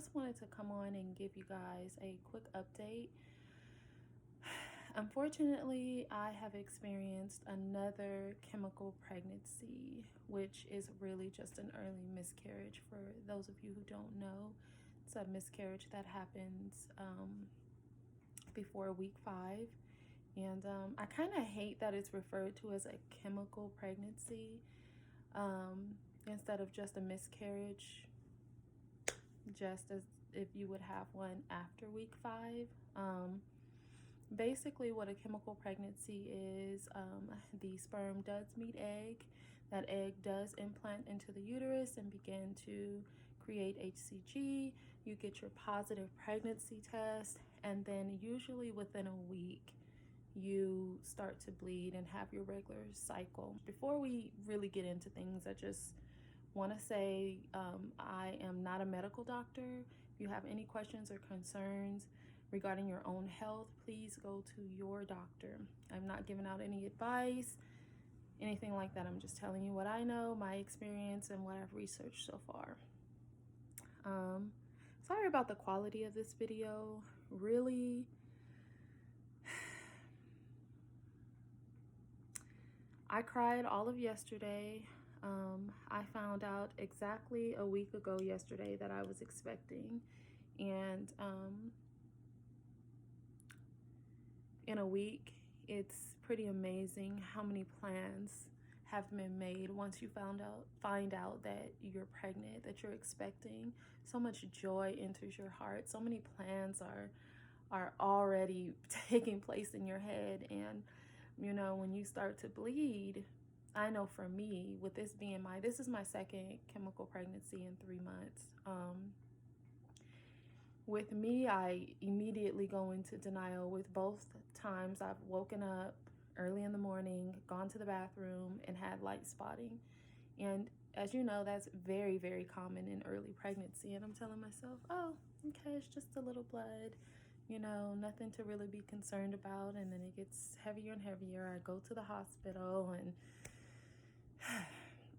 just wanted to come on and give you guys a quick update. Unfortunately, I have experienced another chemical pregnancy, which is really just an early miscarriage. For those of you who don't know, it's a miscarriage that happens before week 5. And I kind of hate that it's referred to as a chemical pregnancy instead of just a miscarriage, just as if you would have one after week 5. Basically, what a chemical pregnancy is, the sperm does meet egg. That egg does implant into the uterus and begin to create HCG. You get your positive pregnancy test, and then usually within a week, you start to bleed and have your regular cycle. Before we really get into things, I just want to say I am not a medical doctor. If you have any questions or concerns regarding your own health, please go to your doctor. I'm not giving out any advice, anything like that. I'm just telling you what I know, my experience, and what I've researched so far. Sorry about the quality of this video. Really, I cried all of yesterday. I found out exactly a week ago yesterday that I was expecting, and in a week, it's pretty amazing how many plans have been made once you find out that you're pregnant, that you're expecting. So much joy enters your heart. So many plans are already taking place in your head. And you know, when you start to bleed, I know for me, with this being this is my second chemical pregnancy in 3 months. With me, I immediately go into denial. With both times I've woken up early in the morning, gone to the bathroom, and had light spotting. And as you know, that's very, very common in early pregnancy. And I'm telling myself, oh, okay, it's just a little blood, you know, nothing to really be concerned about. And then it gets heavier and heavier. I go to the hospital, and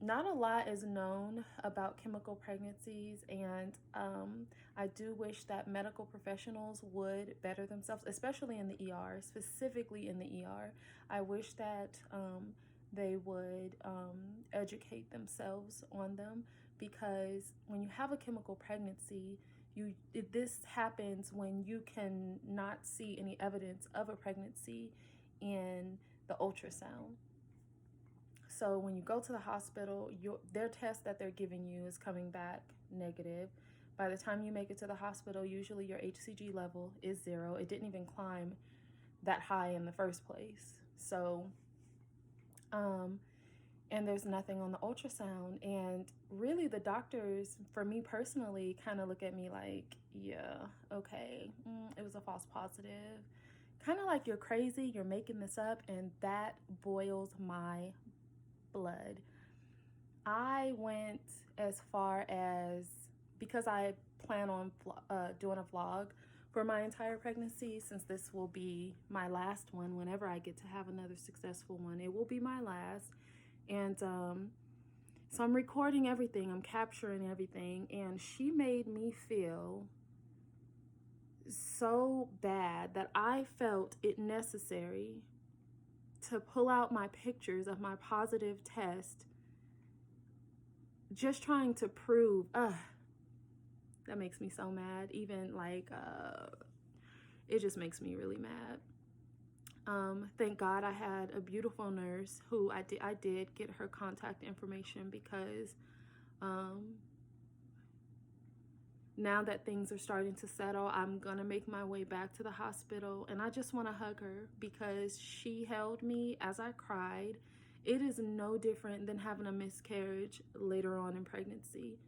not a lot is known about chemical pregnancies, and I do wish that medical professionals would better themselves, especially in the ER, specifically in the ER. I wish that they would educate themselves on them, because when you have a chemical pregnancy, this happens when you can not see any evidence of a pregnancy in the ultrasound. So when you go to the hospital, their test that they're giving you is coming back negative. By the time you make it to the hospital, usually your HCG level is 0. It didn't even climb that high in the first place. So, and there's nothing on the ultrasound. And really the doctors, for me personally, kind of look at me like, yeah, okay, it was a false positive. Kind of like, you're crazy, you're making this up. And that boils my blood. I went as far as, because I plan on doing a vlog for my entire pregnancy, since this will be my last one. Whenever I get to have another successful one, it will be my last. And so I'm recording everything, I'm capturing everything, and she made me feel so bad that I felt it necessary to pull out my pictures of my positive test, just trying to prove, that makes me so mad. Even like, it just makes me really mad. Thank God I had a beautiful nurse who I did get her contact information, because now that things are starting to settle, I'm gonna make my way back to the hospital, and I just want to hug her, because she held me as I cried. It is no different than having a miscarriage later on in pregnancy.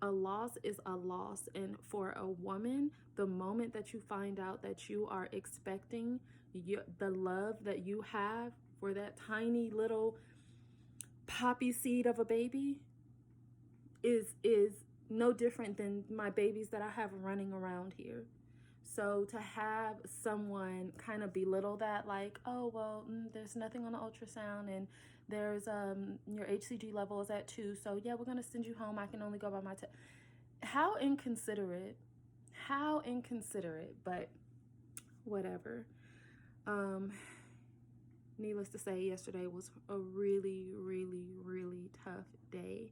A loss is a loss, and for a woman, the moment that you find out that you are expecting, the love that you have for that tiny little poppy seed of a baby is no different than my babies that I have running around here. So to have someone kind of belittle that, like, oh, well, there's nothing on the ultrasound, and there's your HCG level is at 2, so yeah, we're gonna send you home. I can only go by my test. How inconsiderate How inconsiderate, but whatever. Needless to say, yesterday was a really, really, really tough day.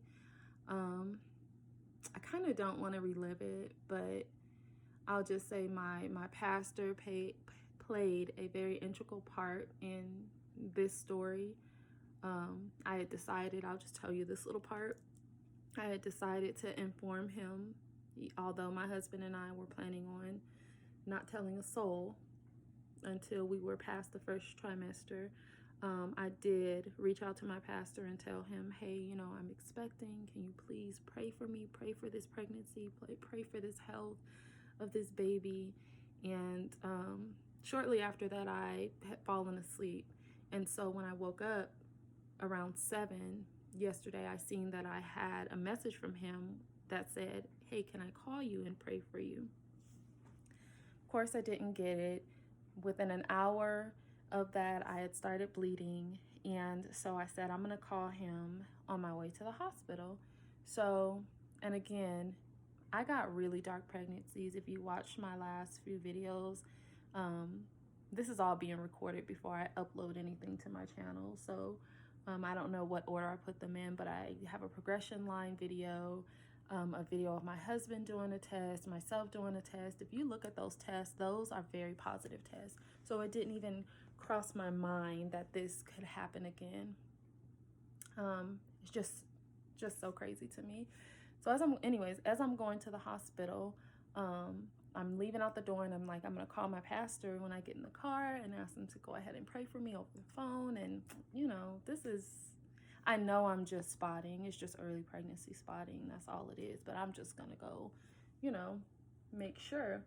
I kind of don't want to relive it, but I'll just say my pastor played a very integral part in this story. I had decided, I'll just tell you this little part. I had decided to inform him, although my husband and I were planning on not telling a soul until we were past the first trimester. I did reach out to my pastor and tell him, hey, I'm expecting. Can you please pray for me? Pray for this pregnancy. Pray for this health of this baby. And shortly after that, I had fallen asleep. And so when I woke up around 7 yesterday, I seen that I had a message from him that said, hey, can I call you and pray for you? Of course, I didn't get it. Within an hour of that, I had started bleeding. And so I said, I'm going to call him on my way to the hospital. So, and again, I got really dark pregnancies. If you watched my last few videos, this is all being recorded before I upload anything to my channel. So I don't know what order I put them in, but I have a progression line video, a video of my husband doing a test, myself doing a test. If you look at those tests, those are very positive tests. So it didn't even cross my mind that this could happen again. It's just so crazy to me. So as I'm going to the hospital, I'm leaving out the door and I'm like, I'm going to call my pastor when I get in the car and ask him to go ahead and pray for me over the phone. And, I know I'm just spotting. It's just early pregnancy spotting. That's all it is. But I'm just going to go, make sure.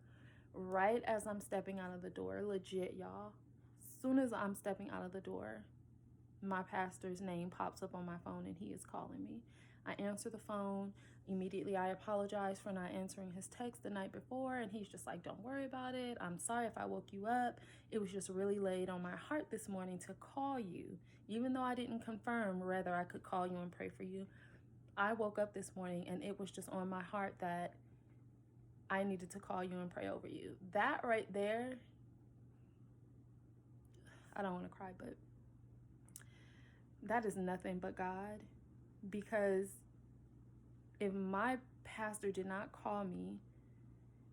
Right as I'm stepping out of the door, legit, y'all, as soon as I'm stepping out of the door, my pastor's name pops up on my phone and he is calling me. I answer the phone. Immediately, I apologize for not answering his text the night before, and he's just like, don't worry about it. I'm sorry if I woke you up. It was just really laid on my heart this morning to call you. Even though I didn't confirm whether I could call you and pray for you, I woke up this morning and it was just on my heart that I needed to call you and pray over you. That right there, I don't want to cry, but that is nothing but God. Because if my pastor did not call me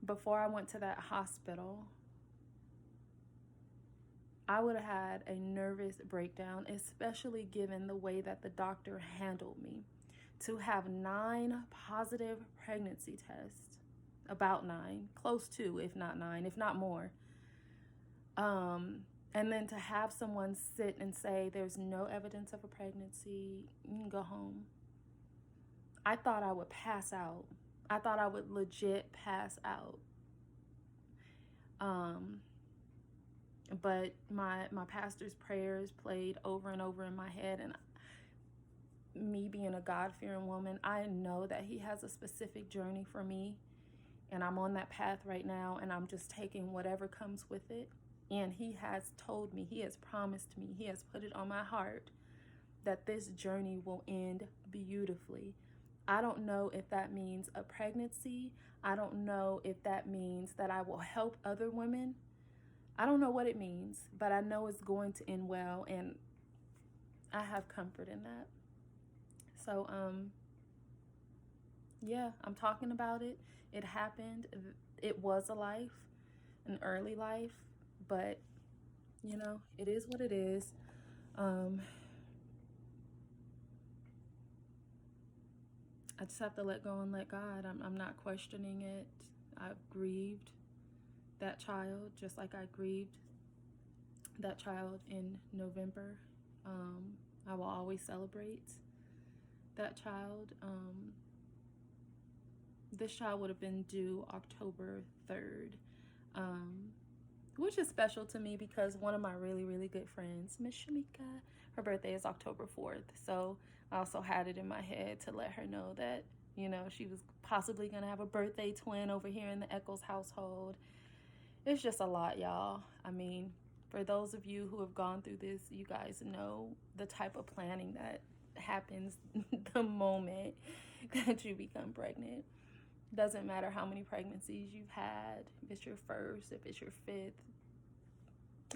before I went to that hospital, I would have had a nervous breakdown, especially given the way that the doctor handled me. To have 9 positive pregnancy tests, about 9, close to, if not 9, if not more. And then to have someone sit and say, there's no evidence of a pregnancy, you can go home. I thought I would pass out. I thought I would legit pass out. But my pastor's prayers played over and over in my head. And me being a God-fearing woman, I know that he has a specific journey for me. And I'm on that path right now. And I'm just taking whatever comes with it. And he has told me, he has promised me, he has put it on my heart that this journey will end beautifully. I don't know if that means a pregnancy. I don't know if that means that I will help other women. I don't know what it means, but I know it's going to end well, and I have comfort in that. So, yeah, I'm talking about it. It happened. It was a life, an early life, but, it is what it is. I just have to let go and let God. I'm not questioning it. I've grieved that child just like I grieved that child in November. I will always celebrate that child. This child would have been due October 3rd, which is special to me because one of my really, really good friends, Miss Shamika, her birthday is October 4th. So I also had it in my head to let her know that, she was possibly going to have a birthday twin over here in the Eccles household. It's just a lot, y'all. I mean, for those of you who have gone through this, you guys know the type of planning that happens the moment that you become pregnant. Doesn't matter how many pregnancies you've had, if it's your first, if it's your fifth,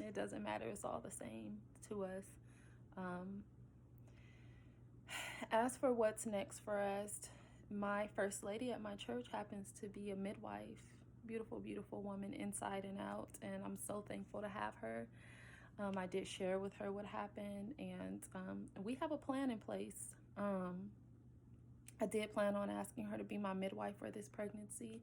it doesn't matter. It's all the same to us. As for what's next for us, my first lady at my church happens to be a midwife. Beautiful, beautiful woman inside and out, and I'm so thankful to have her. I did share with her what happened, and we have a plan in place. I did plan on asking her to be my midwife for this pregnancy.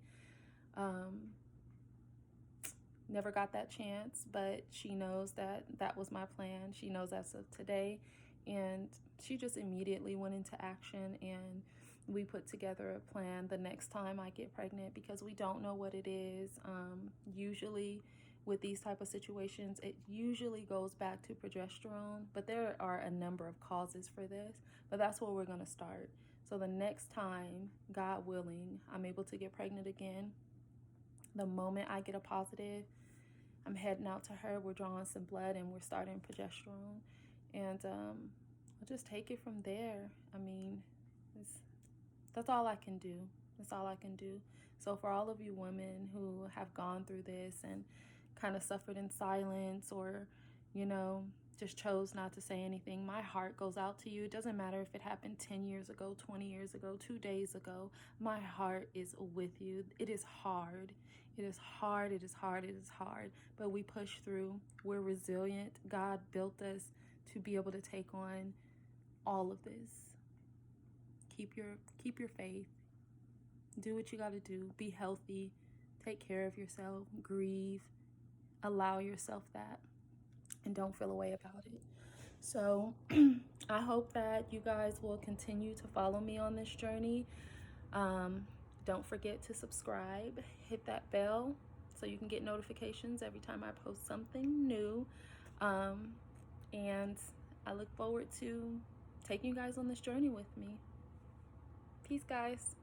Never got that chance, but she knows that that was my plan. She knows as of today, and she just immediately went into action, and we put together a plan the next time I get pregnant, because we don't know what it is. Usually with these type of situations, it usually goes back to progesterone, but there are a number of causes for this, but that's where we're going to start. So the next time, God willing, I'm able to get pregnant again, the moment I get a positive, I'm heading out to her. We're drawing some blood and we're starting progesterone, and I'll just take it from there. I mean, that's all I can do. That's all I can do. So for all of you women who have gone through this and kind of suffered in silence, or, you know, just chose not to say anything, my heart goes out to you. It doesn't matter if it happened 10 years ago, 20 years ago, 2 days ago. My heart is with you. It is hard. It is hard. It is hard. It is hard. But we push through. We're resilient. God built us to be able to take on all of this. Keep your faith. Do what you got to do. Be healthy. Take care of yourself. Grieve. Allow yourself that. And don't feel a way about it. So I hope that you guys will continue to follow me on this journey. Don't forget to subscribe. Hit that bell so you can get notifications every time I post something new. And I look forward to taking you guys on this journey with me. Peace, guys.